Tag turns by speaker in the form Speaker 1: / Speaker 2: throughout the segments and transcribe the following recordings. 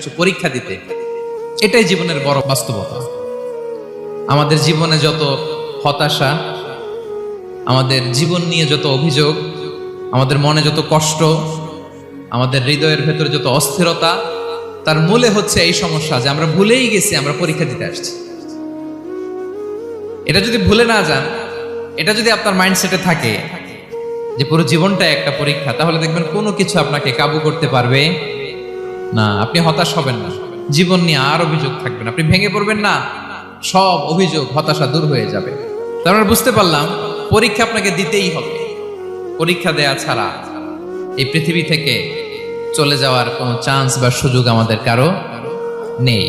Speaker 1: কিছু পরীক্ষা দিতে। এটাই জীবনের বড় বাস্তবতা। আমাদের জীবনে যত হতাশা, আমাদের জীবন নিয়ে যত অভিযোগ, আমাদের মনে যত কষ্ট, আমাদের হৃদয়ের ভেতরে যত অস্থিরতা, তার মূলে হচ্ছে এই সমস্যা যে আমরা ভুলেই গেছি আমরা পরীক্ষা দিতে আসছি। এটা যদি ভুলে না যান, এটা যদি আপনার মাইন্ডসেটে থাকে যে পুরো জীবনটা একটা পরীক্ষা, তাহলে দেখবেন কোনো কিছু আপনাকে কাবু করতে পারবে না। আপনি হতাশ হবেন না, জীবন নিয়ে আর অভিযোগ থাকবে না, আপনি ভেঙে পড়বেন না, সব অভিযোগ হতাশা দূর হয়ে যাবে। তারপর বুঝতে পারলাম পরীক্ষা আপনাকে দিতেই হবে। পরীক্ষা দেয়া ছাড়া এই পৃথিবী থেকে চলে যাওয়ার কোনো চান্স বা সুযোগ আমাদের কারো নেই।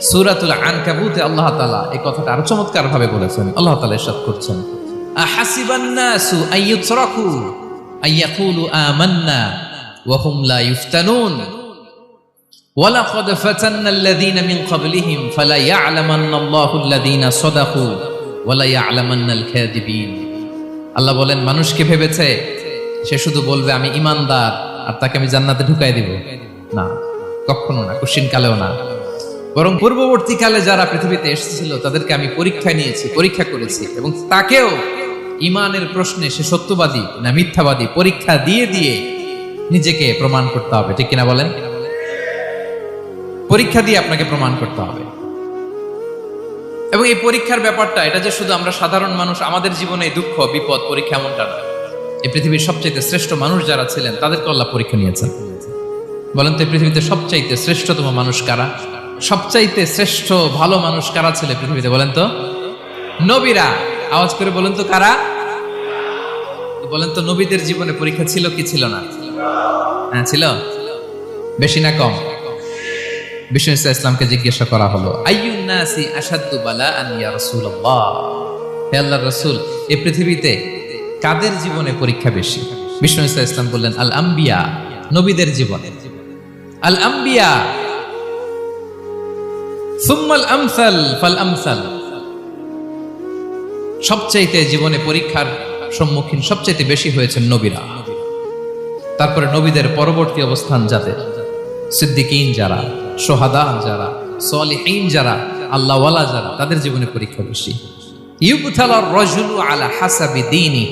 Speaker 1: সূরাতুল আনকাবুতে আল্লাহ তাআলা এই কথাটা আরো চমৎকার ভাবে বলেছেন। আল্লাহ তাআলা ইরশাদ করছেন, আহাসিবান নাসু আইয়ুতরাকু আইয়াকুলু আমান্না ওয়া হুম লা ইফতানুন ওয়ালাকাদ ফাতান্নাল্লাযীনা মিন ক্বাবলিহিম ফালা ইয়া'লামান্নাল্লাহুল্লাযীনা সাদাকু ওয়ালা ইয়া'লামান্নাল কাযিবিন। আল্লাহ বলেন, মানুষকে ভেবেছে সে শুধু বলবে আমি ঈমানদার আর তাকে আমি জান্নাতে ঢুকাই দিব? না, কখনো না, কোশ্চিন কালেও না। বরং পূর্ববর্তীকালে যারা পৃথিবীতে এসেছিল তাদেরকে আমি পরীক্ষায় নিয়েছি, পরীক্ষা করেছি, এবং তাকেও ঈমানের প্রশ্নে সে সত্যবাদী না মিথ্যাবাদী পরীক্ষা দিয়ে দিয়ে নিজেকে প্রমাণ করতে হবে। ঠিক কিনা বলেন? পরীক্ষা দিয়ে আপনাকে প্রমাণ করতে হবে। এবং এই পরীক্ষার ব্যাপারটা, এটা যে শুধু আমরা সাধারণ মানুষ আমাদের জীবনে দুঃখ বিপদ পরীক্ষা এমনটা না। এই পৃথিবীর সবচাইতে শ্রেষ্ঠ মানুষ যারা ছিলেন তাদেরকে আল্লাহ পরীক্ষা নিয়েছেন। বলেন তো, এই পৃথিবীতে সবচাইতে শ্রেষ্ঠতম মানুষ কারা? সবচাইতে শ্রেষ্ঠ ভালো মানুষ কারা ছিল পৃথিবীতে? বলেন তো, নবীরা। আওয়াজ করে বলেন তো কারা? বলেন তো, নবীদের জীবনে পরীক্ষা ছিল কি ছিল না? হ্যাঁ ছিল। বেশি না কম? বিষ্ণু ইসলামকে জিজ্ঞাসা করা হলো, আইয়ুন নাসি আশাদ্দু বালাআন ইয়া রাসূলুল্লাহ, হে আল্লাহর রাসূল, এই পৃথিবীতে কাদের জীবনে পরীক্ষা বেশি? বিষ্ণু ইসলাম বললেন, আল আম্বিয়া, নবীদের জীবনে। আল আম্বিয়া সুম্মাল আমসাল ফাল আমসাল, সবচাইতে জীবনে পরীক্ষার সম্মুখীন সবচাইতে বেশি হয়েছেন নবীরা। তারপরে নবীদের পরবর্তী অবস্থান যাদের, সিদ্দিকীন যারা, সোহাদা যারা, সালিহিন যারা, আল্লাহওয়ালা যারা, তাদের জীবনে পরীক্ষা বেশি। ইউবতালার রাজুলু আলা হাসাবি দীনি,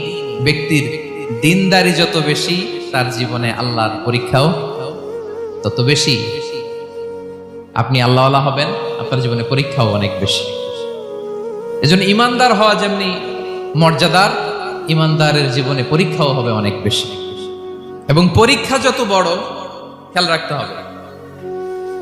Speaker 1: ব্যক্তির দিনদারি যত বেশি তার জীবনে আল্লাহর পরীক্ষাও তত বেশি। আপনি আল্লাহওয়ালা হবেন, আপনার জীবনে পরীক্ষাও অনেক বেশি। এজন্য ইমানদার হওয়া যেমনি মর্যাদার, ইমানদারের জীবনে পরীক্ষাও হবে অনেক বেশি। এবং পরীক্ষা যত বড়, খেয়াল রাখতে হবে